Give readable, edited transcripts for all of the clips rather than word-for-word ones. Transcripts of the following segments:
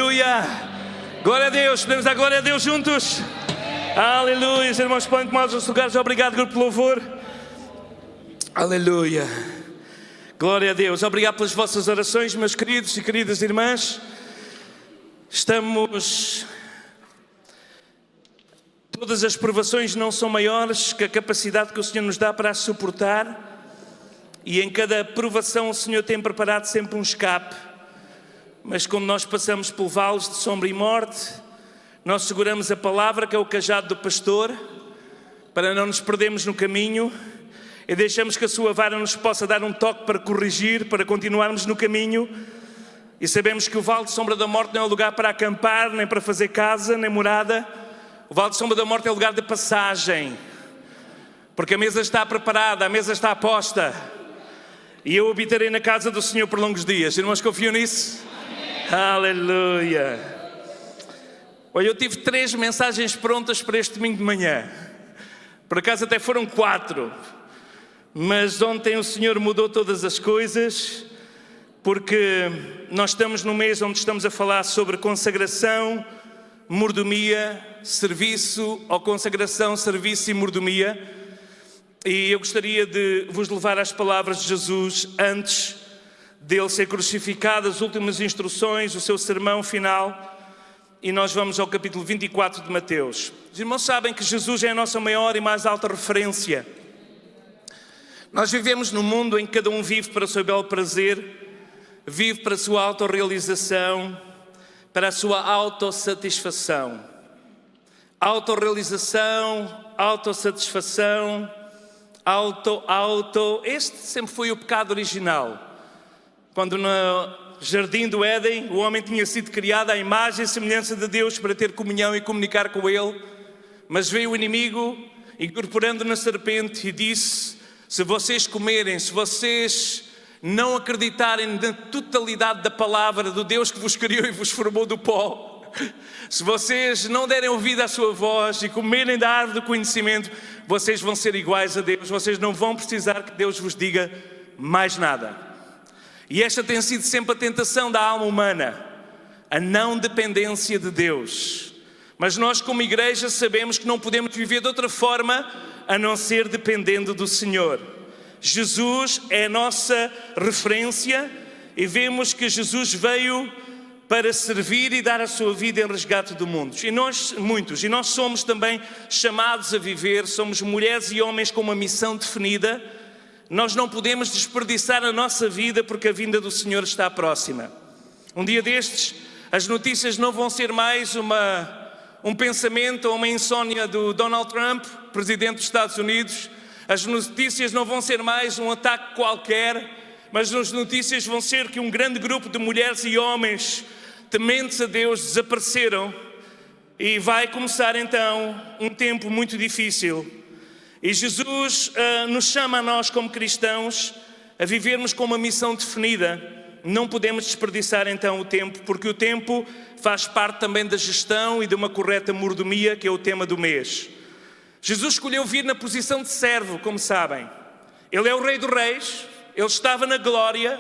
Aleluia! Glória a Deus, podemos dar glória a Deus juntos? Aleluia! Os irmãos podem tomar os seus lugares. Obrigado, grupo de louvor. Aleluia! Glória a Deus. Obrigado pelas vossas orações, meus queridos e queridas irmãs. Todas as provações não são maiores que a capacidade que o Senhor nos dá para as suportar. E em cada provação o Senhor tem preparado sempre um escape. Mas quando nós passamos por vales de sombra e morte, nós seguramos a palavra, que é o cajado do pastor, para não nos perdermos no caminho, e deixamos que a sua vara nos possa dar um toque para corrigir, para continuarmos no caminho. E sabemos que o vale de sombra da morte não é um lugar para acampar, nem para fazer casa, nem morada. O vale de sombra da morte é um lugar de passagem, porque a mesa está preparada, a mesa está posta. E eu habitarei na casa do Senhor por longos dias. Irmãos, confiam nisso? Amém. Aleluia. Olha, eu tive 3 mensagens prontas para este domingo de manhã. Por acaso até foram 4. Mas ontem o Senhor mudou todas as coisas, porque nós estamos num mês onde estamos a falar sobre consagração, mordomia, serviço, ou consagração, serviço e mordomia. E eu gostaria de vos levar às palavras de Jesus antes dele ser crucificado, as últimas instruções, o seu sermão final. E nós vamos ao capítulo 24 de Mateus. Os irmãos sabem que Jesus é a nossa maior e mais alta referência. Nós vivemos num mundo em que cada um vive para o seu belo prazer, vive para a sua autorrealização, para a sua autossatisfação. Autorrealização, autossatisfação, este sempre foi o pecado original. Quando no jardim do Éden o homem tinha sido criado à imagem e semelhança de Deus para ter comunhão e comunicar com Ele, mas veio o inimigo incorporando na serpente e disse: se vocês comerem, se vocês não acreditarem na totalidade da palavra do Deus que vos criou e vos formou do pó, se vocês não derem ouvido à sua voz e comerem da árvore do conhecimento, vocês vão ser iguais a Deus. Vocês não vão precisar que Deus vos diga mais nada. E esta tem sido sempre a tentação da alma humana, a não dependência de Deus. Mas nós como igreja sabemos que não podemos viver de outra forma a não ser dependendo do Senhor. Jesus é a nossa referência e vemos que Jesus veio para servir e dar a sua vida em resgate do mundo. E nós somos também chamados a viver, somos mulheres e homens com uma missão definida. Nós não podemos desperdiçar a nossa vida porque a vinda do Senhor está próxima. Um dia destes, as notícias não vão ser mais um pensamento ou uma insônia do Donald Trump, presidente dos Estados Unidos. As notícias não vão ser mais um ataque qualquer, mas as notícias vão ser que um grande grupo de mulheres e homens tementes a Deus desapareceram, e vai começar então um tempo muito difícil. E Jesus nos chama a nós como cristãos a vivermos com uma missão definida. Não podemos desperdiçar então o tempo, porque o tempo faz parte também da gestão e de uma correta mordomia, que é o tema do mês. Jesus escolheu vir na posição de servo, como sabem. Ele é o Rei dos Reis, Ele estava na glória,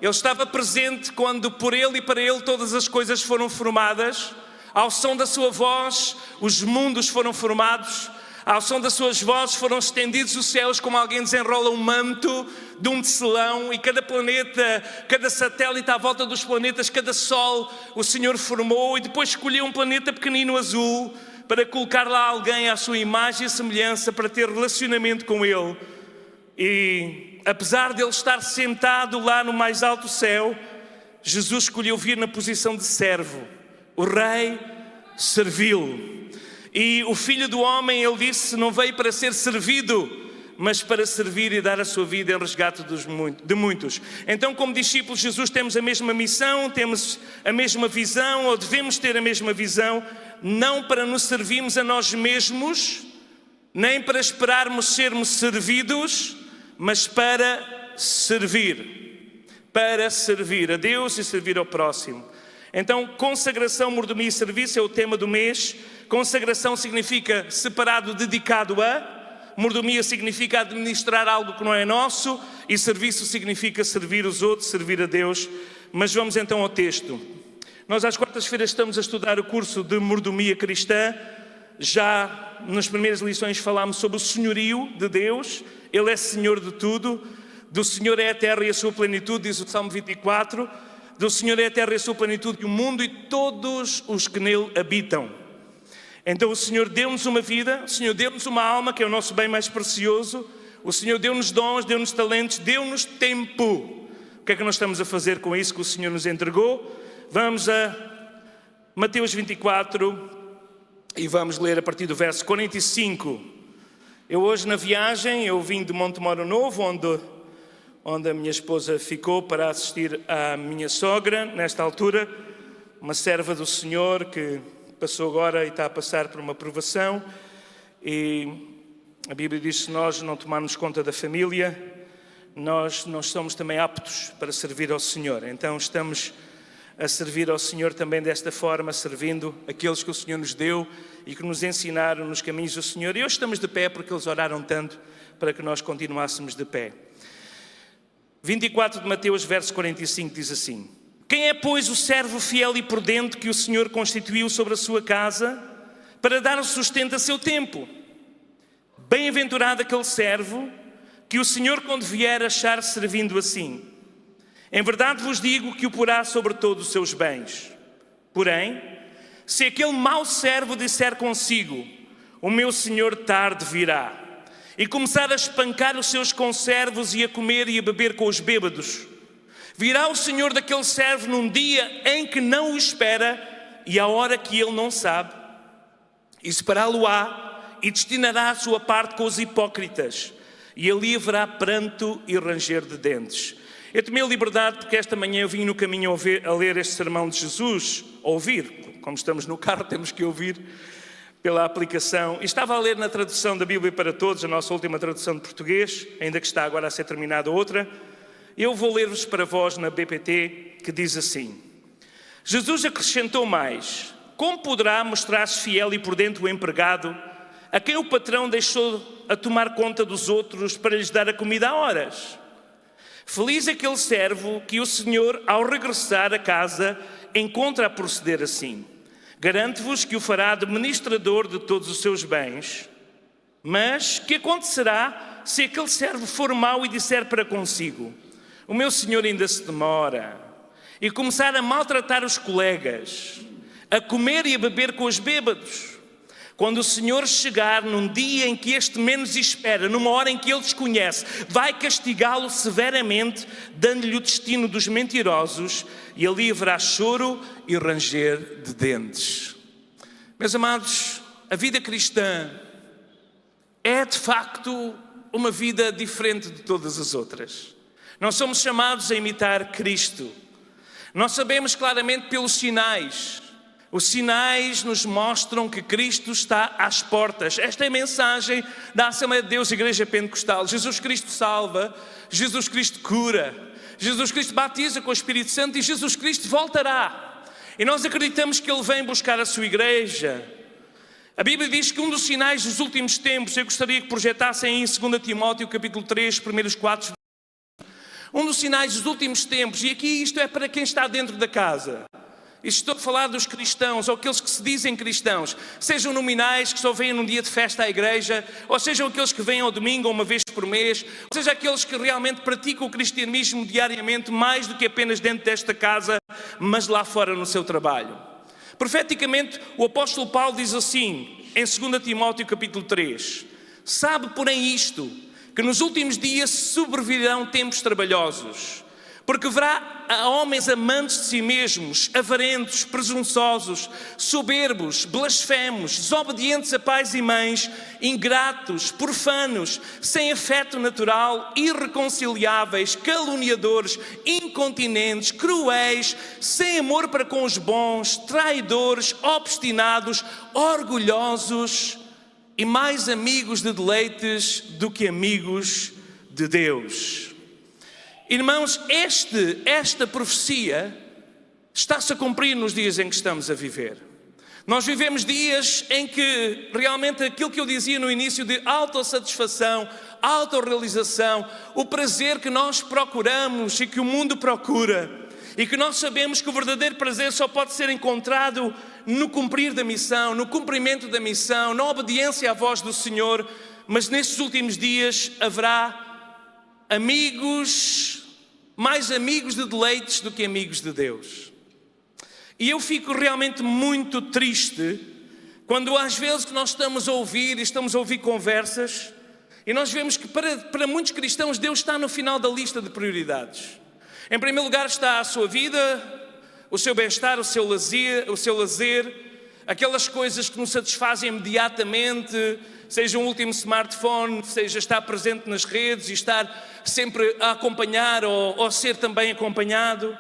Ele estava presente quando por Ele e para Ele todas as coisas foram formadas. Ao som da sua voz, os mundos foram formados. Ao som das suas vozes foram estendidos os céus, como alguém desenrola um manto de um tecelão, e cada planeta, cada satélite à volta dos planetas, cada sol, o Senhor formou, e depois escolheu um planeta pequenino azul para colocar lá alguém à sua imagem e semelhança, para ter relacionamento com Ele. E apesar de Ele estar sentado lá no mais alto céu, Jesus escolheu vir na posição de servo. O Rei serviu-lo. E o Filho do Homem, Ele disse, não veio para ser servido, mas para servir e dar a sua vida em resgate de muitos. Então, como discípulos de Jesus, temos a mesma missão, temos a mesma visão, ou devemos ter a mesma visão, não para nos servirmos a nós mesmos, nem para esperarmos sermos servidos, mas para servir a Deus e servir ao próximo. Então, consagração, mordomia e serviço é o tema do mês. Consagração significa separado, dedicado a. Mordomia significa administrar algo que não é nosso. E serviço significa servir os outros, servir a Deus. Mas vamos então ao texto. Nós às quartas-feiras estamos a estudar o curso de mordomia cristã. Já nas primeiras lições falámos sobre o senhorio de Deus. Ele é Senhor de tudo. Do Senhor é a terra e a sua plenitude, diz o Salmo 24. Do Senhor é a terra e a sua plenitude, e o mundo e todos os que nele habitam. Então o Senhor deu-nos uma vida, o Senhor deu-nos uma alma, que é o nosso bem mais precioso. O Senhor deu-nos dons, deu-nos talentos, deu-nos tempo. O que é que nós estamos a fazer com isso que o Senhor nos entregou? Vamos a Mateus 24 e vamos ler a partir do verso 45. Eu hoje na viagem, eu vim de Montemoro Novo, onde a minha esposa ficou para assistir à minha sogra, nesta altura, uma serva do Senhor que passou agora e está a passar por uma provação. E a Bíblia diz que se nós não tomarmos conta da família, nós não somos também aptos para servir ao Senhor. Então estamos a servir ao Senhor também desta forma, servindo aqueles que o Senhor nos deu e que nos ensinaram nos caminhos do Senhor. E hoje estamos de pé porque eles oraram tanto para que nós continuássemos de pé. 24 de Mateus, verso 45, diz assim: Quem é, pois, o servo fiel e prudente que o Senhor constituiu sobre a sua casa para dar o sustento a seu tempo? Bem-aventurado aquele servo que o Senhor, quando vier, achar servindo assim. Em verdade vos digo que o porá sobre todos os seus bens. Porém, se aquele mau servo disser consigo: o meu Senhor tarde virá, e começar a espancar os seus conservos e a comer e a beber com os bêbados, virá o Senhor daquele servo num dia em que não o espera e à hora que ele não sabe, e separá-lo-á e destinará a sua parte com os hipócritas, e ali haverá pranto e ranger de dentes. Eu tomei a liberdade porque esta manhã eu vim no caminho a ler este sermão de Jesus, a ouvir, como estamos no carro temos que ouvir pela aplicação, e estava a ler na tradução da Bíblia para Todos, a nossa última tradução de português, ainda que está agora a ser terminada outra. Eu vou ler-vos para vós na BPT, que diz assim: Jesus acrescentou mais: como poderá mostrar-se fiel e prudente o empregado a quem o patrão deixou a tomar conta dos outros para lhes dar a comida a horas? Feliz aquele servo que o Senhor, ao regressar a casa, encontra a proceder assim. Garanto-vos que o fará administrador de todos os seus bens. Mas que acontecerá se aquele servo for mau e disser para consigo: o meu senhor ainda se demora, e começar a maltratar os colegas, a comer e a beber com os bêbados? Quando o Senhor chegar num dia em que este menos espera, numa hora em que ele desconhece, vai castigá-lo severamente, dando-lhe o destino dos mentirosos, e ali haverá choro e ranger de dentes. Meus amados, a vida cristã é de facto uma vida diferente de todas as outras. Nós somos chamados a imitar Cristo. Nós sabemos claramente pelos sinais. Os sinais nos mostram que Cristo está às portas. Esta é a mensagem da Assembleia de Deus, Igreja Pentecostal. Jesus Cristo salva, Jesus Cristo cura, Jesus Cristo batiza com o Espírito Santo e Jesus Cristo voltará. E nós acreditamos que Ele vem buscar a sua igreja. A Bíblia diz que um dos sinais dos últimos tempos, eu gostaria que projetassem em 2 Timóteo capítulo 3, primeiros 4. Um dos sinais dos últimos tempos, e aqui isto é para quem está dentro da casa. Estou a falar dos cristãos, ou aqueles que se dizem cristãos, sejam nominais que só vêm num dia de festa à igreja, ou sejam aqueles que vêm ao domingo uma vez por mês, ou seja aqueles que realmente praticam o cristianismo diariamente, mais do que apenas dentro desta casa, mas lá fora no seu trabalho. Profeticamente, o apóstolo Paulo diz assim, em 2 Timóteo capítulo 3, sabe porém isto, que nos últimos dias sobrevirão tempos trabalhosos, porque haverá homens amantes de si mesmos, avarentos, presunçosos, soberbos, blasfemos, desobedientes a pais e mães, ingratos, profanos, sem afeto natural, irreconciliáveis, caluniadores, incontinentes, cruéis, sem amor para com os bons, traidores, obstinados, orgulhosos e mais amigos de deleites do que amigos de Deus. Irmãos, esta profecia está-se a cumprir nos dias em que estamos a viver. Nós vivemos dias em que realmente aquilo que eu dizia no início de autossatisfação, autorrealização, o prazer que nós procuramos e que o mundo procura, e que nós sabemos que o verdadeiro prazer só pode ser encontrado no cumprir da missão, no cumprimento da missão, na obediência à voz do Senhor. Mas nestes últimos dias haverá amigos, mais amigos de deleites do que amigos de Deus. E eu fico realmente muito triste quando às vezes que nós estamos a ouvir conversas, e nós vemos que para muitos cristãos Deus está no final da lista de prioridades. Em primeiro lugar está a sua vida, o seu bem-estar, o seu lazer, aquelas coisas que nos satisfazem imediatamente, seja um último smartphone, seja estar presente nas redes e estar sempre a acompanhar ou ser também acompanhado.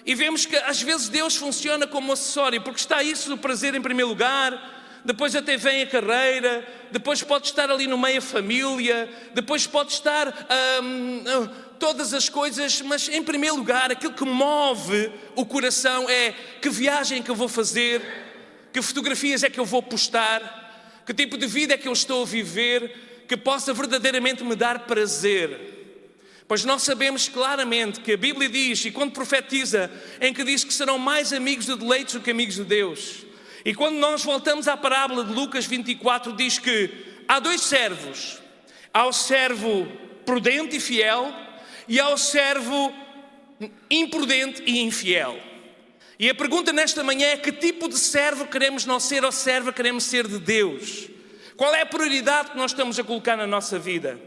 E vemos que às vezes Deus funciona como acessório, porque está isso, o prazer em primeiro lugar, depois até vem a carreira, depois pode estar ali no meio a família, depois pode estar todas as coisas, mas em primeiro lugar aquilo que move o coração é: que viagem que eu vou fazer, que fotografias é que eu vou postar, que tipo de vida é que eu estou a viver, que possa verdadeiramente me dar prazer. Pois nós sabemos claramente que a Bíblia diz, e quando profetiza, em que diz que serão mais amigos de deleites do que amigos de Deus. E quando nós voltamos à parábola de Lucas 24, diz que há dois servos: há o servo prudente e fiel, e há o servo imprudente e infiel. E a pergunta nesta manhã é: que tipo de servo queremos nós ser, ou serva queremos ser de Deus? Qual é a prioridade que nós estamos a colocar na nossa vida?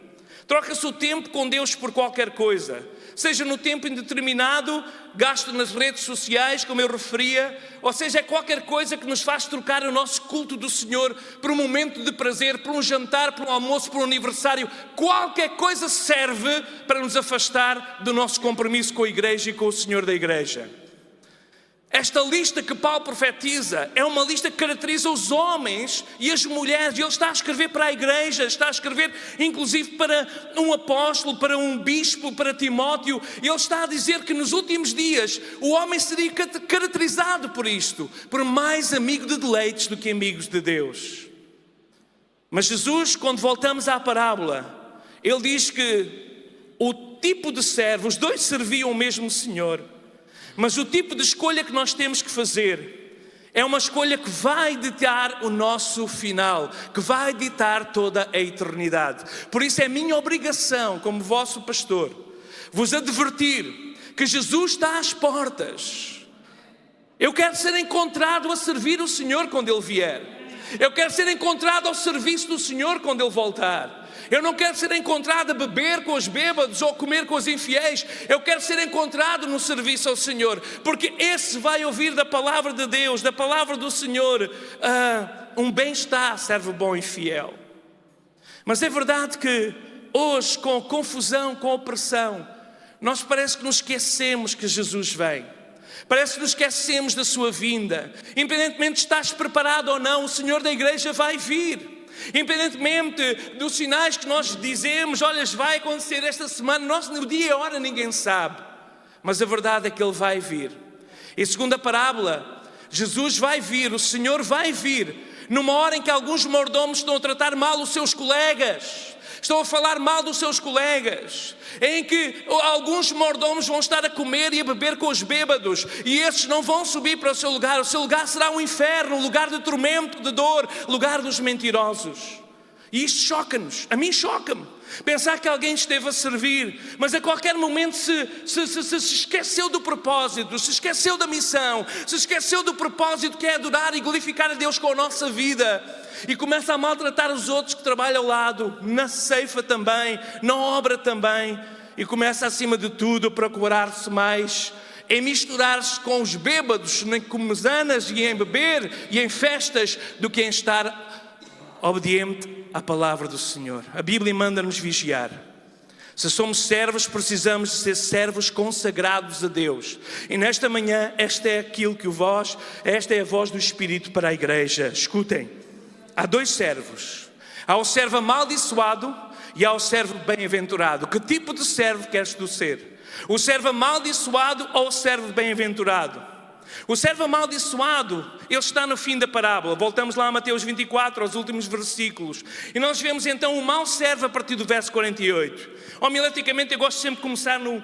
Troca-se o tempo com Deus por qualquer coisa, seja no tempo indeterminado, gasto nas redes sociais, como eu referia, ou seja, é qualquer coisa que nos faz trocar o nosso culto do Senhor por um momento de prazer, por um jantar, por um almoço, por um aniversário. Qualquer coisa serve para nos afastar do nosso compromisso com a igreja e com o Senhor da igreja. Esta lista que Paulo profetiza é uma lista que caracteriza os homens e as mulheres, e ele está a escrever para a igreja, está a escrever inclusive para um apóstolo, para um bispo, para Timóteo, e ele está a dizer que nos últimos dias o homem seria caracterizado por isto, por mais amigo de deleites do que amigos de Deus. Mas Jesus, quando voltamos à parábola, ele diz que o tipo de servo, os dois serviam o mesmo Senhor, mas o tipo de escolha que nós temos que fazer é uma escolha que vai ditar o nosso final, que vai ditar toda a eternidade. Por isso é minha obrigação, como vosso pastor, vos advertir que Jesus está às portas. Eu quero ser encontrado a servir o Senhor quando Ele vier. Eu quero ser encontrado ao serviço do Senhor quando Ele voltar. Eu não quero ser encontrado a beber com os bêbados ou comer com os infiéis. Eu quero ser encontrado no serviço ao Senhor, porque esse vai ouvir da palavra de Deus, da palavra do Senhor, um bem-estar, servo bom e fiel. Mas é verdade que hoje, com confusão, com opressão, nós parece que nos esquecemos que Jesus vem. Parece que nos esquecemos da sua vinda. Independentemente de estás preparado ou não, o Senhor da igreja vai vir. Independentemente dos sinais que nós dizemos, olha, vai acontecer esta semana, nós no dia e a hora ninguém sabe. Mas a verdade é que Ele vai vir. E segundo a parábola, Jesus vai vir, o Senhor vai vir, numa hora em que alguns mordomos estão a tratar mal os seus colegas, estão a falar mal dos seus colegas, em que alguns mordomos vão estar a comer e a beber com os bêbados, e esses não vão subir para o seu lugar será um inferno, lugar de tormento, de dor, lugar dos mentirosos. E isto choca-nos, a mim choca-me, pensar que alguém esteve a servir, mas a qualquer momento se esqueceu do propósito, se esqueceu da missão, se esqueceu do propósito que é adorar e glorificar a Deus com a nossa vida, e começa a maltratar os outros que trabalham ao lado, na ceifa também, na obra também, e começa acima de tudo a procurar-se mais em misturar-se com os bêbados, em comezanas e em beber e em festas, do que em estar obediente à palavra do Senhor. A Bíblia manda-nos vigiar. Se somos servos, precisamos de ser servos consagrados a Deus. E nesta manhã, esta é a voz do Espírito para a igreja. Escutem, há dois servos. Há o servo amaldiçoado e há o servo bem-aventurado. Que tipo de servo queres tu ser? O servo amaldiçoado ou o servo bem-aventurado? O servo amaldiçoado, ele está no fim da parábola. Voltamos lá a Mateus 24, aos últimos versículos. E nós vemos então o mau servo a partir do verso 48. Homileticamente eu gosto sempre de começar no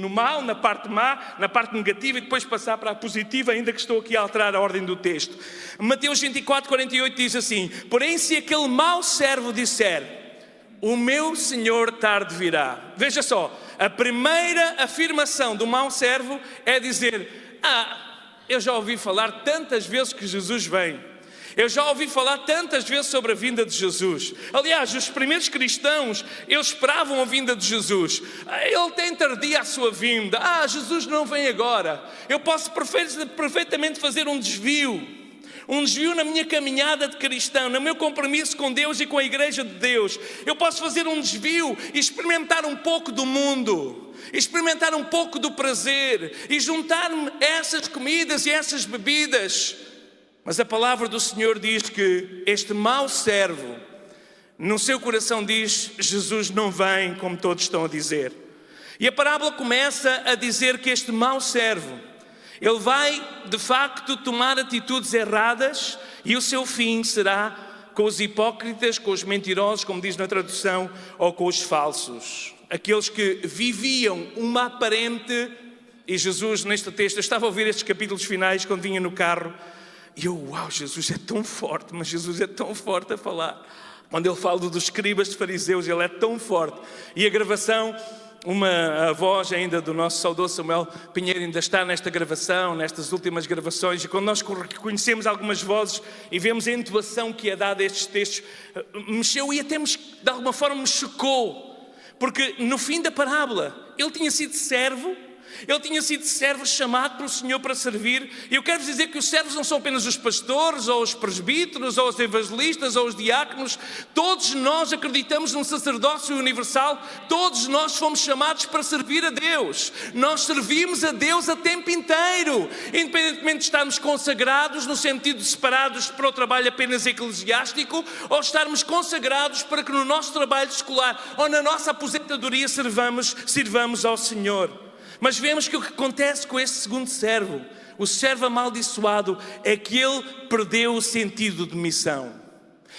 mal, na parte má, na parte negativa, e depois passar para a positiva, ainda que estou aqui a alterar a ordem do texto. Mateus 24, 48 diz assim: porém, se aquele mau servo disser, o meu Senhor tarde virá. Veja só, a primeira afirmação do mau servo é dizer: eu já ouvi falar tantas vezes que Jesus vem. Eu já ouvi falar tantas vezes sobre a vinda de Jesus. Aliás, os primeiros cristãos, eles esperavam a vinda de Jesus. Ele tem tardia a sua vinda. Jesus não vem agora. Eu posso perfeitamente fazer um desvio na minha caminhada de cristão, no meu compromisso com Deus e com a igreja de Deus. Eu posso fazer um desvio e experimentar um pouco do mundo, experimentar um pouco do prazer e juntar-me a essas comidas e essas bebidas. Mas a palavra do Senhor diz que este mau servo, no seu coração diz: Jesus não vem, como todos estão a dizer. E a parábola começa a dizer que este mau servo, ele vai de facto tomar atitudes erradas, e o seu fim será com os hipócritas, com os mentirosos, como diz na tradução, ou com os falsos. Aqueles que viviam uma aparente... E Jesus, neste texto, eu estava a ouvir estes capítulos finais quando vinha no carro, e eu, uau, Jesus é tão forte, mas Jesus é tão forte a falar. Quando ele fala dos escribas de fariseus, ele é tão forte. E a gravação, a voz ainda do nosso saudoso Samuel Pinheiro ainda está nesta gravação, nestas últimas gravações. E quando nós reconhecemos algumas vozes e vemos a intuação que é dada a estes textos, mexeu e até de alguma forma me chocou. Porque no fim da parábola, ele tinha sido servo. Ele tinha sido servo chamado pelo Senhor para servir. E eu quero-vos dizer que os servos não são apenas os pastores, ou os presbíteros, ou os evangelistas, ou os diáconos. Todos nós acreditamos num sacerdócio universal. Todos nós fomos chamados para servir a Deus. Nós servimos a Deus a tempo inteiro, independentemente de estarmos consagrados no sentido de separados para o trabalho apenas eclesiástico, ou estarmos consagrados para que no nosso trabalho escolar ou na nossa aposentadoria sirvamos ao Senhor. Mas vemos que o que acontece com este segundo servo, o servo amaldiçoado, é que ele perdeu o sentido de missão.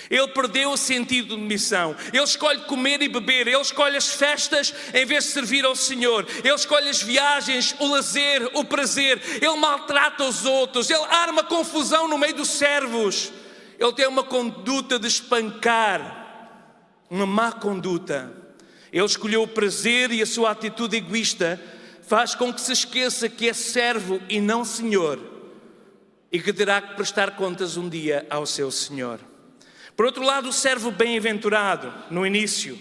Ele perdeu o sentido de missão. Ele escolhe comer e beber. Ele escolhe as festas em vez de servir ao Senhor. Ele escolhe as viagens, o lazer, o prazer. Ele maltrata os outros. Ele arma confusão no meio dos servos. Ele tem uma conduta de espancar, uma má conduta. Ele escolheu o prazer, e a sua atitude egoísta faz com que se esqueça que é servo e não Senhor, e que terá que prestar contas um dia ao seu Senhor. Por outro lado, o servo bem-aventurado, no início,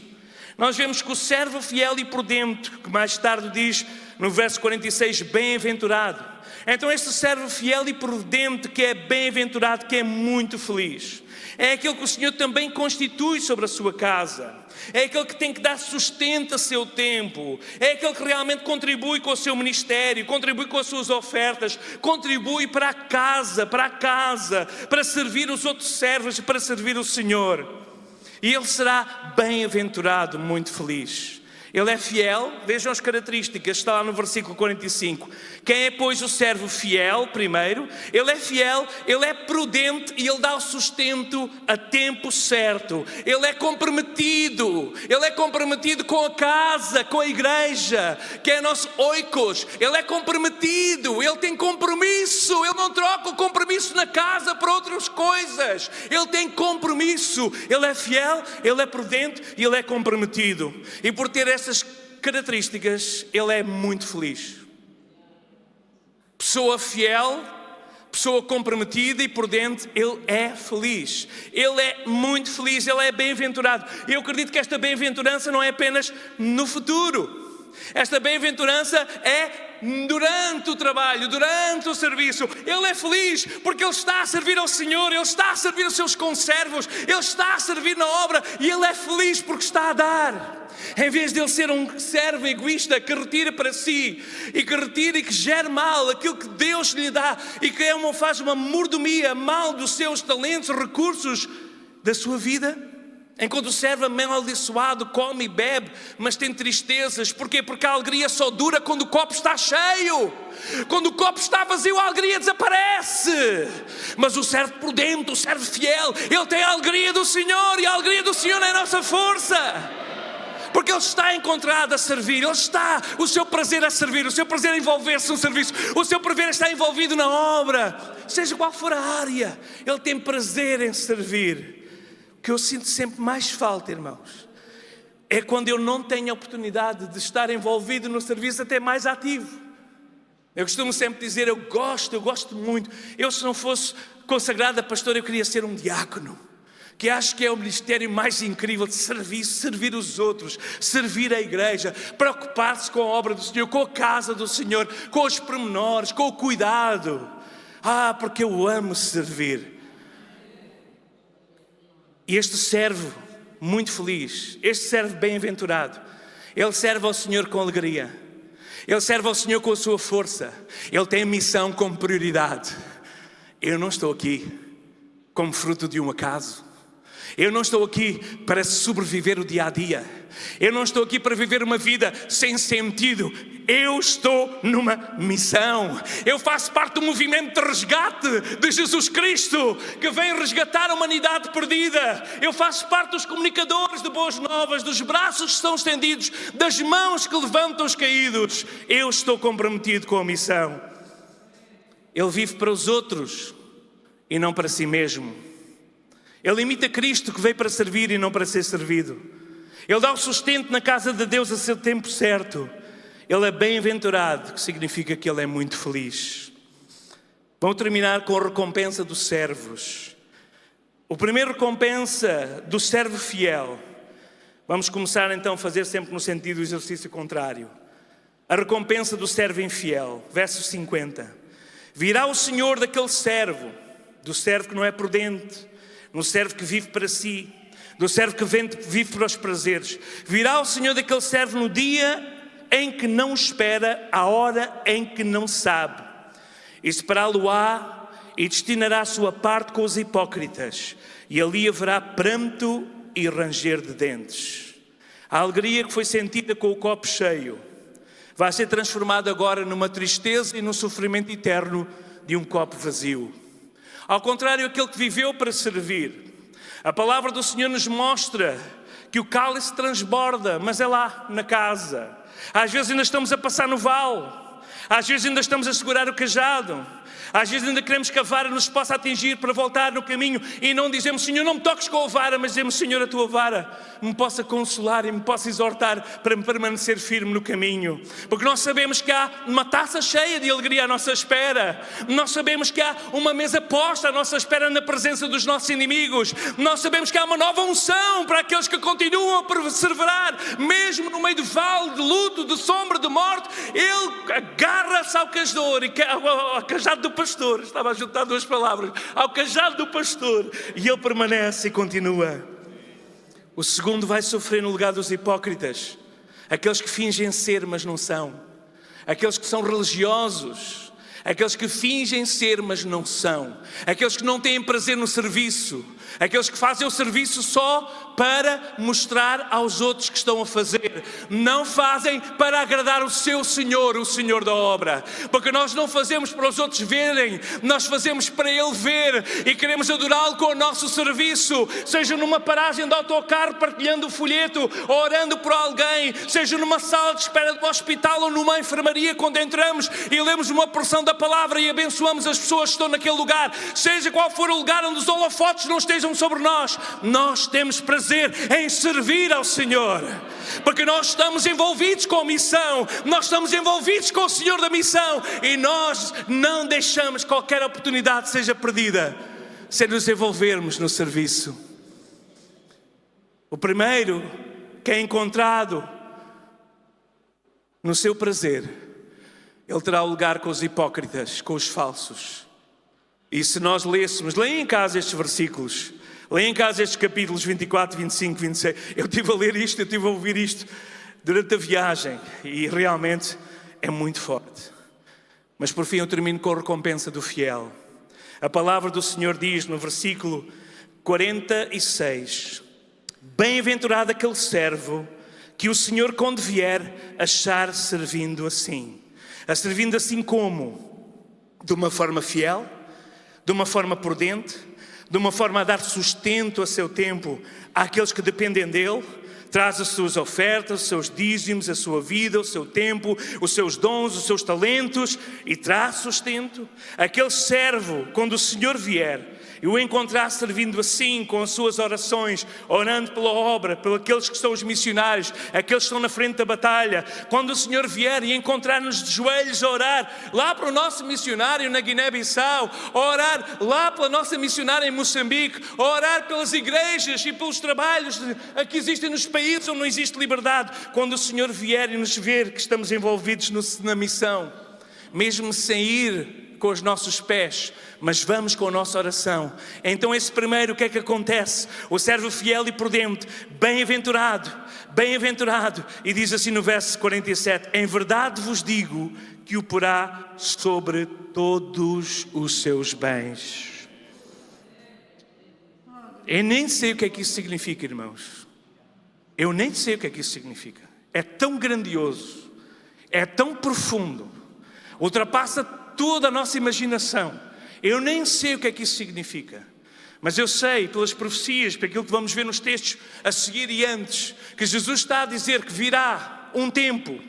nós vemos que o servo fiel e prudente, que mais tarde diz no verso 46, bem-aventurado. Então este servo fiel e prudente, que é bem-aventurado, que é muito feliz, é aquele que o Senhor também constitui sobre a sua casa. É aquele que tem que dar sustento a seu tempo. É aquele que realmente contribui com o seu ministério, contribui com as suas ofertas, contribui para a casa, para servir os outros servos e para servir o Senhor. E ele será bem-aventurado, muito feliz. Ele é fiel, vejam as características, está lá no versículo 45. Quem é, pois, o servo fiel, primeiro? Ele é fiel, ele é prudente e ele dá o sustento a tempo certo. Ele é comprometido com a casa, com a igreja, que é nosso oikos. Ele é comprometido, ele tem compromisso, ele não troca o compromisso na casa por outras coisas. Ele tem compromisso, ele é fiel, ele é prudente e ele é comprometido. E por ter essas características, ele é muito feliz. Pessoa fiel, pessoa comprometida e prudente, ele é feliz. Ele é muito feliz, ele é bem-aventurado. Eu acredito que esta bem-aventurança não é apenas no futuro. Esta bem-aventurança é durante o trabalho, durante o serviço. Ele é feliz porque ele está a servir ao Senhor, ele está a servir os seus conservos, ele está a servir na obra e ele é feliz porque está a dar. Em vez de ele ser um servo egoísta que retira para si e que retira e que gera mal aquilo que Deus lhe dá e que faz uma mordomia mal dos seus talentos, recursos da sua vida, Enquanto o servo amaldiçoado come e bebe, mas tem tristezas. Porquê? Porque a alegria só dura quando o copo está cheio. Quando o copo está vazio, a alegria desaparece. Mas o servo prudente, o servo fiel, ele tem a alegria do Senhor, e a alegria do Senhor é a nossa força. Porque ele está encontrado a servir, o seu prazer a servir, o seu prazer a envolver-se no serviço, o seu prazer está envolvido na obra, seja qual for a área, ele tem prazer em servir. O que eu sinto sempre mais falta, irmãos, é quando eu não tenho a oportunidade de estar envolvido no serviço até mais ativo. Eu costumo sempre dizer, eu gosto muito. Eu, se não fosse consagrado a pastor, eu queria ser um diácono, que acho que é o ministério mais incrível de servir os outros, servir a igreja, preocupar-se com a obra do Senhor, com a casa do Senhor, com os pormenores, com o cuidado. Porque eu amo servir. E este servo muito feliz, este servo bem-aventurado, ele serve ao Senhor com alegria, ele serve ao Senhor com a sua força, ele tem a missão como prioridade. Eu não estou aqui como fruto de um acaso. Eu não estou aqui para sobreviver o dia a dia. Eu não estou aqui para viver uma vida sem sentido. Eu estou numa missão. Eu faço parte do movimento de resgate de Jesus Cristo, que vem resgatar a humanidade perdida. Eu faço parte dos comunicadores de boas novas, dos braços que estão estendidos, das mãos que levantam os caídos. Eu estou comprometido com a missão. Ele vive para os outros e não para si mesmo. Ele imita Cristo, que veio para servir e não para ser servido. Ele dá o sustento na casa de Deus a seu tempo certo. Ele é bem-aventurado, que significa que ele é muito feliz. Vamos terminar com a recompensa dos servos. O primeiro recompensa do servo fiel. Vamos começar então a fazer sempre no sentido do exercício contrário. A recompensa do servo infiel. Verso 50. Virá o Senhor daquele servo, do servo que não é prudente, no servo que vive para si, do servo que vive para os prazeres. Virá o Senhor daquele servo no dia em que não espera, a hora em que não sabe. E separá-lo-á e destinará a sua parte com os hipócritas. E ali haverá pranto e ranger de dentes. A alegria que foi sentida com o copo cheio vai ser transformada agora numa tristeza e num sofrimento eterno de um copo vazio. Ao contrário, aquele que viveu para servir, a palavra do Senhor nos mostra que o cálice transborda, mas é lá na casa. Às vezes ainda estamos a passar no vale, às vezes ainda estamos a segurar o cajado, às vezes ainda queremos que a vara nos possa atingir para voltar no caminho e não dizemos, Senhor, não me toques com a vara, mas dizemos, Senhor, a tua vara me possa consolar e me possa exortar para me permanecer firme no caminho. Porque nós sabemos que há uma taça cheia de alegria à nossa espera. Nós sabemos que há uma mesa posta à nossa espera na presença dos nossos inimigos. Nós sabemos que há uma nova unção para aqueles que continuam a perseverar, mesmo no meio do vale, de luto, de sombra, de morte. Ele agarra-se ao cajador, ao cajado do pastor, estava a juntar duas palavras, ao cajado do pastor, e ele permanece e continua. O segundo vai sofrer no lugar dos hipócritas, aqueles que fingem ser, mas não são, aqueles que são religiosos, aqueles que fingem ser, mas não são, aqueles que não têm prazer no serviço, aqueles que fazem o serviço só para mostrar aos outros que estão a fazer. Não fazem para agradar o seu Senhor, o Senhor da obra. Porque nós não fazemos para os outros verem, nós fazemos para Ele ver e queremos adorá-lo com o nosso serviço. Seja numa paragem de autocarro partilhando o folheto ou orando por alguém, seja numa sala de espera do hospital ou numa enfermaria quando entramos e lemos uma porção da palavra e abençoamos as pessoas que estão naquele lugar. Seja qual for o lugar onde os holofotes não estejam sobre nós, nós temos prazer em servir ao Senhor, porque nós estamos envolvidos com a missão, nós estamos envolvidos com o Senhor da missão e nós não deixamos qualquer oportunidade seja perdida se nos envolvermos no serviço. O primeiro que é encontrado no seu prazer, ele terá o lugar com os hipócritas, com os falsos. E se nós lêssemos, leem em casa estes versículos, leem em casa estes capítulos 24, 25, 26. Eu estive a ler isto, eu estive a ouvir isto durante a viagem e realmente é muito forte. Mas por fim eu termino com a recompensa do fiel. A palavra do Senhor diz no versículo 46, Bem-aventurado aquele servo que o Senhor, quando vier, achar servindo assim. A servindo assim como? De uma forma fiel, de uma forma prudente, de uma forma a dar sustento a seu tempo àqueles que dependem dele. Traz as suas ofertas, os seus dízimos, a sua vida, o seu tempo, os seus dons, os seus talentos e traz sustento. Aquele servo, quando o Senhor vier e o encontrar servindo assim, com as suas orações, orando pela obra, pelos aqueles que são os missionários, aqueles que estão na frente da batalha, quando o Senhor vier e encontrar-nos de joelhos a orar lá para o nosso missionário na Guiné-Bissau, a orar lá pela nossa missionária em Moçambique, a orar pelas igrejas e pelos trabalhos que existem nos países onde não existe liberdade, quando o Senhor vier e nos ver que estamos envolvidos na missão, mesmo sem ir com os nossos pés, mas vamos com a nossa oração. Então esse primeiro, o que é que acontece? O servo fiel e prudente, bem-aventurado, bem-aventurado. E diz assim no verso 47, em verdade vos digo que o porá sobre todos os seus bens. Eu nem sei o que é que isso significa, irmãos. Eu nem sei o que é que isso significa. É tão grandioso, é tão profundo, ultrapassa toda a nossa imaginação. Eu nem sei o que é que isso significa, mas eu sei pelas profecias, por aquilo que vamos ver nos textos a seguir e antes, que Jesus está a dizer que virá um tempo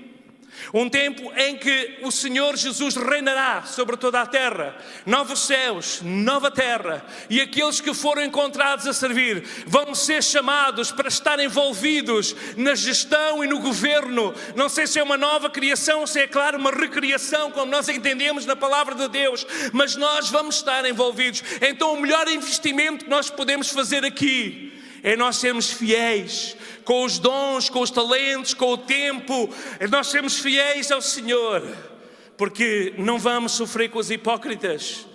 em que o Senhor Jesus reinará sobre toda a terra, novos céus, nova terra, e aqueles que foram encontrados a servir vão ser chamados para estar envolvidos na gestão e no governo. Não sei se é uma nova criação ou se é, claro, uma recriação, como nós entendemos na palavra de Deus, mas nós vamos estar envolvidos. Então o melhor investimento que nós podemos fazer aqui é nós sermos fiéis com os dons, com os talentos, com o tempo. Nós sermos fiéis ao Senhor, porque não vamos sofrer com os hipócritas,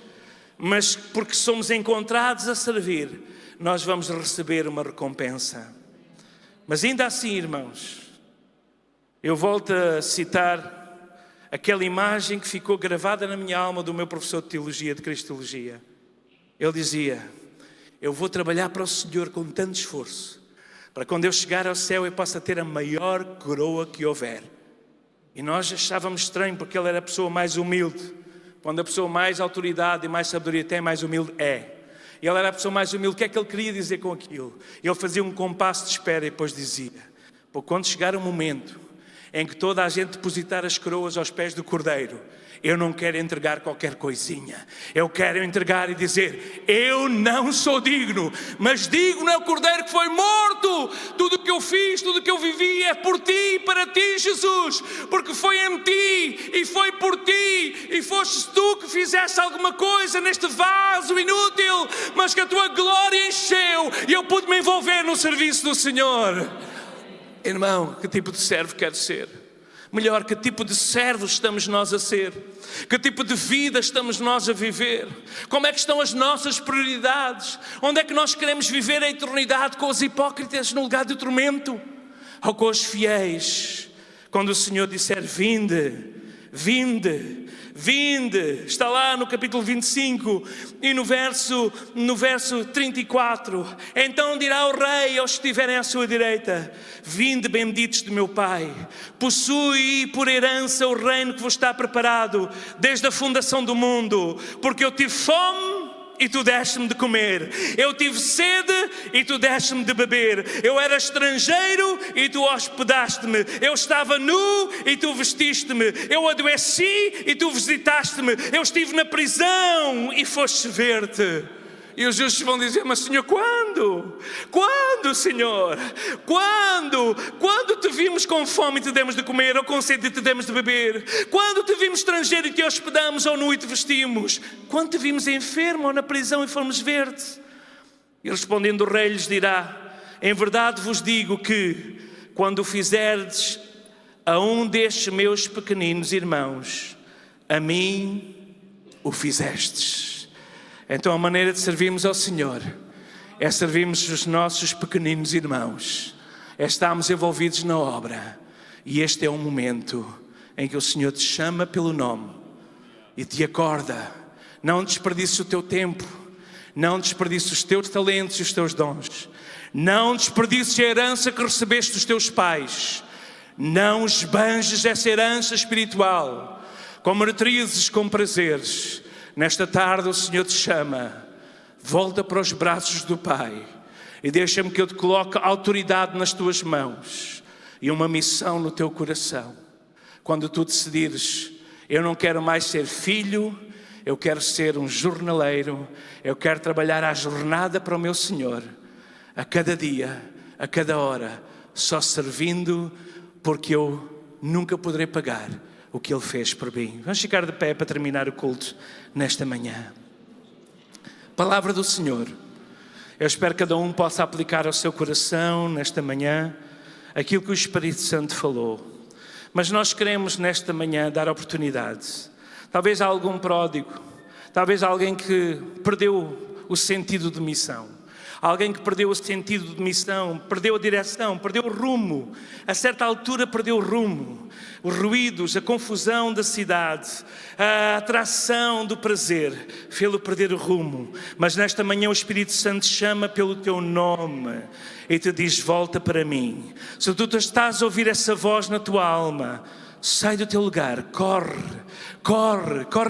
mas porque somos encontrados a servir, nós vamos receber uma recompensa. Mas ainda assim, irmãos, eu volto a citar aquela imagem que ficou gravada na minha alma do meu professor de teologia, de cristologia. Ele dizia: eu vou trabalhar para o Senhor com tanto esforço, para quando eu chegar ao céu eu possa ter a maior coroa que houver. E nós achávamos estranho, porque ele era a pessoa mais humilde. Quando a pessoa mais autoridade e mais sabedoria tem, mais humilde é. E ele era a pessoa mais humilde. O que é que ele queria dizer com aquilo? Ele fazia um compasso de espera e depois dizia: porque quando chegar o momento em que toda a gente depositar as coroas aos pés do Cordeiro, eu não quero entregar qualquer coisinha. Eu quero entregar e dizer: eu não sou digno, mas digno é o Cordeiro que foi morto. Tudo o que eu fiz, tudo o que eu vivi é por ti e para ti, Jesus, porque foi em ti e foi por ti, e foste tu que fizeste alguma coisa neste vaso inútil, mas que a tua glória encheu e eu pude me envolver no serviço do Senhor. Irmão, que tipo de servo quero ser? Melhor, que tipo de servos estamos nós a ser? Que tipo de vida estamos nós a viver? Como é que estão as nossas prioridades? Onde é que nós queremos viver a eternidade? Com os hipócritas no lugar de tormento? Ou com os fiéis? Quando o Senhor disser: vinde, vinde, vinde, está lá no capítulo 25 e no verso 34, então dirá o rei aos que estiverem à sua direita: vinde, benditos de meu Pai, possui por herança o reino que vos está preparado desde a fundação do mundo, porque eu tive fome e tu deste-me de comer, eu tive sede e tu deste-me de beber, eu era estrangeiro e tu hospedaste-me, eu estava nu e tu vestiste-me, eu adoeci e tu visitaste-me, eu estive na prisão e foste ver-te. E os justos vão dizer: mas Senhor, quando? Quando, Senhor? Quando? Quando te vimos com fome e te demos de comer, ou com sede e te demos de beber? Quando te vimos estrangeiro e te hospedamos, ou nu e te vestimos? Quando te vimos enfermo ou na prisão e fomos ver-te? E respondendo o rei lhes dirá: em verdade vos digo que, quando o fizerdes a um destes meus pequeninos irmãos, a mim o fizestes. Então a maneira de servirmos ao Senhor é servirmos os nossos pequeninos irmãos, é estarmos envolvidos na obra. E este é um momento em que o Senhor te chama pelo nome e te acorda. Não desperdices o teu tempo, não desperdices os teus talentos e os teus dons, Não desperdices a herança que recebeste dos teus pais. Não esbanjes essa herança espiritual com meretrizes, com prazeres. Nesta tarde o Senhor te chama. Volta para os braços do Pai e deixa-me que eu te coloque autoridade nas tuas mãos e uma missão no teu coração. Quando tu decidires, eu não quero mais ser filho, eu quero ser um jornaleiro, eu quero trabalhar à jornada para o meu Senhor, a cada dia, a cada hora, só servindo, porque eu nunca poderei pagar o que Ele fez por mim. Vamos ficar de pé para terminar o culto nesta manhã. Palavra do Senhor. Eu espero que cada um possa aplicar ao seu coração nesta manhã aquilo que o Espírito Santo falou. Mas nós queremos nesta manhã dar oportunidade. Talvez há algum pródigo, talvez alguém que perdeu o sentido de missão. Alguém que perdeu o sentido de missão, perdeu a direção, perdeu o rumo. A certa altura perdeu o rumo. Os ruídos, a confusão da cidade, a atração do prazer, fê-lo perder o rumo. Mas nesta manhã o Espírito Santo chama pelo teu nome e te diz: volta para mim. Se tu estás a ouvir essa voz na tua alma, sai do teu lugar, corre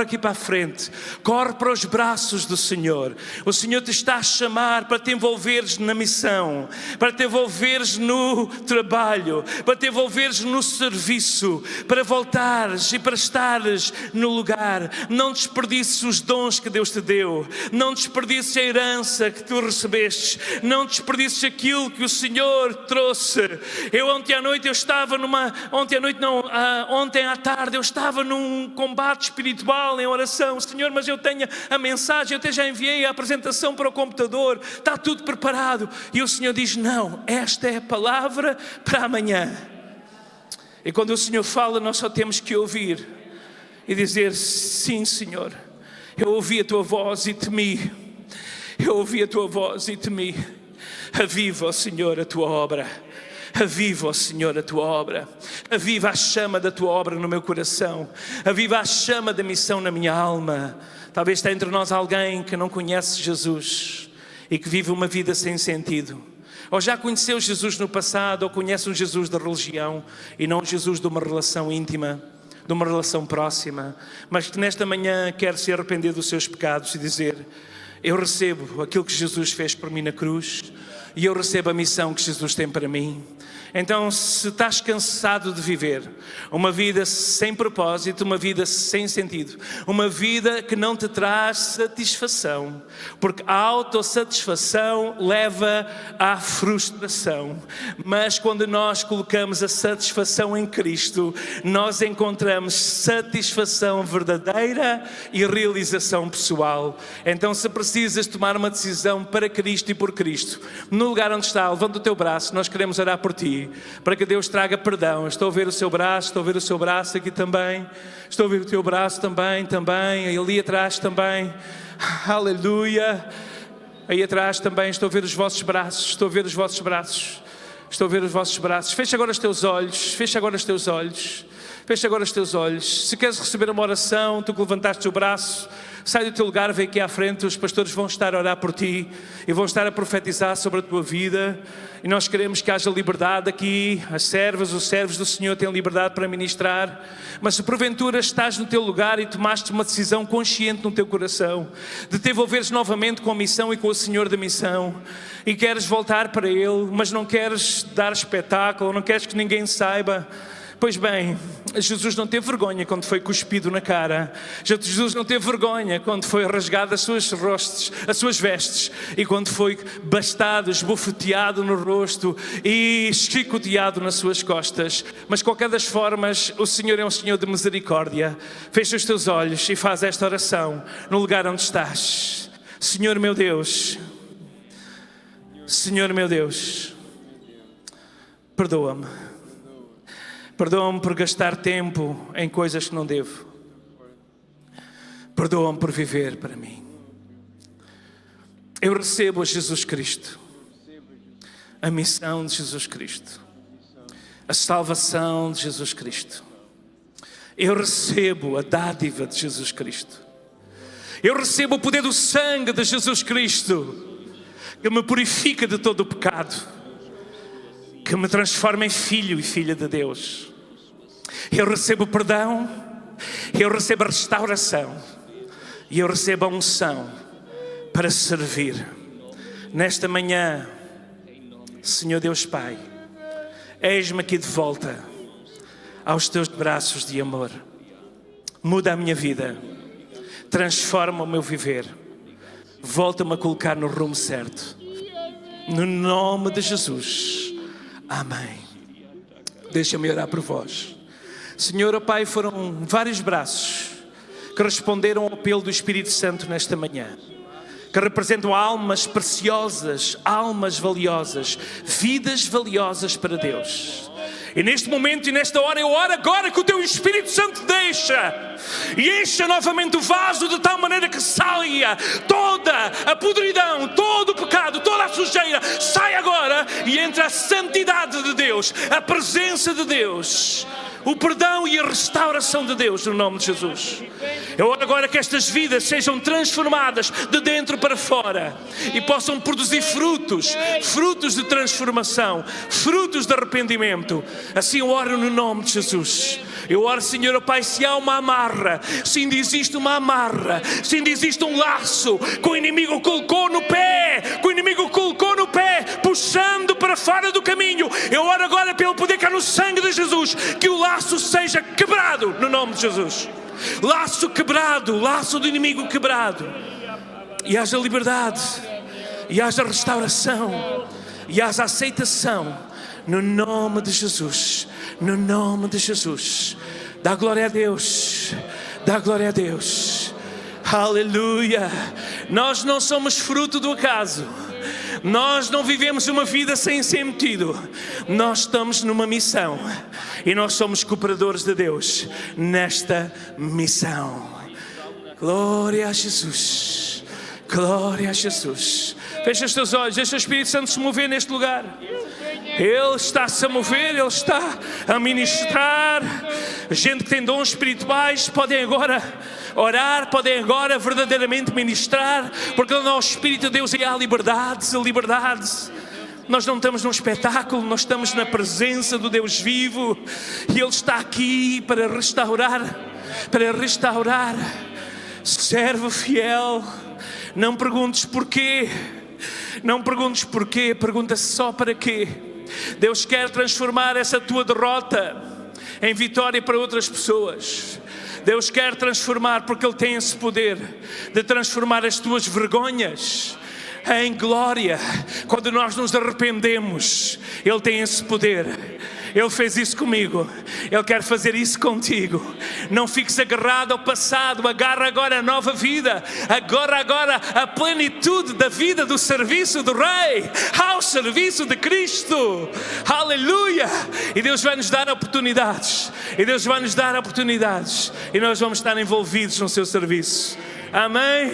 aqui para a frente, corre para os braços do Senhor. O Senhor te está a chamar para te envolveres na missão, para te envolveres no trabalho, para te envolveres no serviço, para voltares e para estares no lugar. Não desperdices os dons que Deus te deu, não desperdices a herança que tu recebestes, não desperdices aquilo que o Senhor trouxe. Ontem à tarde eu estava num combate espiritual em oração. Senhor, mas eu tenho a mensagem, eu até já enviei a apresentação para o computador, está tudo preparado. E o Senhor diz: não, esta é a palavra para amanhã. E quando o Senhor fala, nós só temos que ouvir e dizer: sim, Senhor, eu ouvi a tua voz e temi. Eu ouvi a tua voz e temi. Aviva, ó Senhor, a tua obra. Aviva, ó Senhor, a tua obra. Aviva a chama da tua obra no meu coração. Aviva a chama da missão na minha alma. Talvez está entre nós alguém que não conhece Jesus e que vive uma vida sem sentido. Ou já conheceu Jesus no passado, ou conhece um Jesus da religião e não um Jesus de uma relação íntima, de uma relação próxima, mas que nesta manhã quer se arrepender dos seus pecados e dizer: eu recebo aquilo que Jesus fez por mim na cruz e eu recebo a missão que Jesus tem para mim. Então, se estás cansado de viver uma vida sem propósito, uma vida sem sentido, uma vida que não te traz satisfação, porque a autossatisfação leva à frustração, mas quando nós colocamos a satisfação em Cristo, nós encontramos satisfação verdadeira e realização pessoal. Então, se precisas tomar uma decisão para Cristo e por Cristo, no lugar onde está, levanta o teu braço, nós queremos orar por ti, para que Deus traga perdão. Estou a ver o seu braço, estou a ver o seu braço aqui também, estou a ver o teu braço também, ali atrás também, aleluia, aí atrás também, estou a ver os vossos braços, estou a ver os vossos braços, estou a ver os vossos braços. Fecha agora os teus olhos, fecha agora os teus olhos, fecha agora os teus olhos. Se queres receber uma oração, tu que levantaste o braço, sai do teu lugar, vem aqui à frente, os pastores vão estar a orar por ti e vão estar a profetizar sobre a tua vida. E nós queremos que haja liberdade aqui. As servas, os servos do Senhor têm liberdade para ministrar. Mas se porventura estás no teu lugar e tomaste uma decisão consciente no teu coração de te envolveres novamente com a missão e com o Senhor da missão, e queres voltar para Ele, mas não queres dar espetáculo, não queres que ninguém saiba, pois bem, Jesus não teve vergonha quando foi cuspido na cara. Jesus não teve vergonha quando foi rasgado as suas vestes, e quando foi bastado, esbofeteado no rosto e chicoteado nas suas costas. Mas de qualquer das formas, o Senhor é um Senhor de misericórdia. Fecha os teus olhos e faz esta oração no lugar onde estás. Senhor meu Deus, Senhor meu Deus, perdoa-me. Perdoa-me por gastar tempo em coisas que não devo. Perdoa-me por viver para mim. Eu recebo a Jesus Cristo, a missão de Jesus Cristo, a salvação de Jesus Cristo. Eu recebo a dádiva de Jesus Cristo. Eu recebo o poder do sangue de Jesus Cristo, que me purifica de todo o pecado, que me transforma em filho e filha de Deus. Eu recebo perdão, eu recebo a restauração e eu recebo a unção para servir. Nesta manhã, Senhor Deus Pai, eis-me aqui de volta aos teus braços de amor. Muda a minha vida, transforma o meu viver, volta-me a colocar no rumo certo. No nome de Jesus, amém. Deixa-me orar por vós. Senhor, ó Pai, foram vários braços que responderam ao apelo do Espírito Santo nesta manhã, que representam almas preciosas, almas valiosas, vidas valiosas para Deus. E neste momento e nesta hora, eu oro agora que o Teu Espírito Santo deixa e encha novamente o vaso de tal maneira que saia toda a podridão, todo o pecado, toda a sujeira. Sai agora e entra a santidade de Deus, a presença de Deus, o perdão e a restauração de Deus, no nome de Jesus. Eu oro agora que estas vidas sejam transformadas de dentro para fora e possam produzir frutos de transformação, frutos de arrependimento. Assim eu oro no nome de Jesus. Eu oro, Senhor, ó Pai, se há uma amarra, se ainda existe uma amarra, se ainda existe um laço que o inimigo colocou no pé, puxando para fora do caminho, eu oro agora pelo poder que há no sangue de Jesus, que o laço seja quebrado no nome de Jesus. Laço quebrado, laço do inimigo quebrado, e haja liberdade, e haja restauração, e haja aceitação no nome de Jesus. No nome de Jesus. Dá glória a Deus, dá glória a Deus. Aleluia. Nós não somos fruto do acaso, nós não vivemos uma vida sem sentido. Nós estamos numa missão e nós somos cooperadores de Deus nesta missão. Glória a Jesus, glória a Jesus. Fecha os teus olhos, deixa o Espírito Santo se mover neste lugar. Ele está-se a mover, Ele está a ministrar. Gente que tem dons espirituais podem agora orar, podem agora verdadeiramente ministrar, porque no Espírito de Deus há liberdade. Nós não estamos num espetáculo, nós estamos na presença do Deus vivo, e Ele está aqui para restaurar. Servo fiel, não perguntes porquê, pergunta só para quê. Deus quer transformar essa tua derrota em vitória para outras pessoas. Deus quer transformar, porque Ele tem esse poder de transformar as tuas vergonhas em glória. Quando nós nos arrependemos, Ele tem esse poder. Ele fez isso comigo, Ele quer fazer isso contigo. Não fiques agarrado ao passado, agarra agora a nova vida, agora a plenitude da vida do serviço do Rei, ao serviço de Cristo. Aleluia! E Deus vai nos dar oportunidades, e nós vamos estar envolvidos no seu serviço. Amém?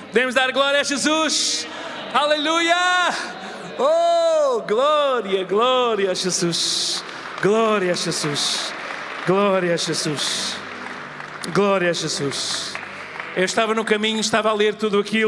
Podemos dar glória a Jesus. Aleluia! Oh, glória a Jesus. Glória a Jesus. Glória a Jesus. Glória a Jesus. Eu estava no caminho, estava a ler tudo aquilo.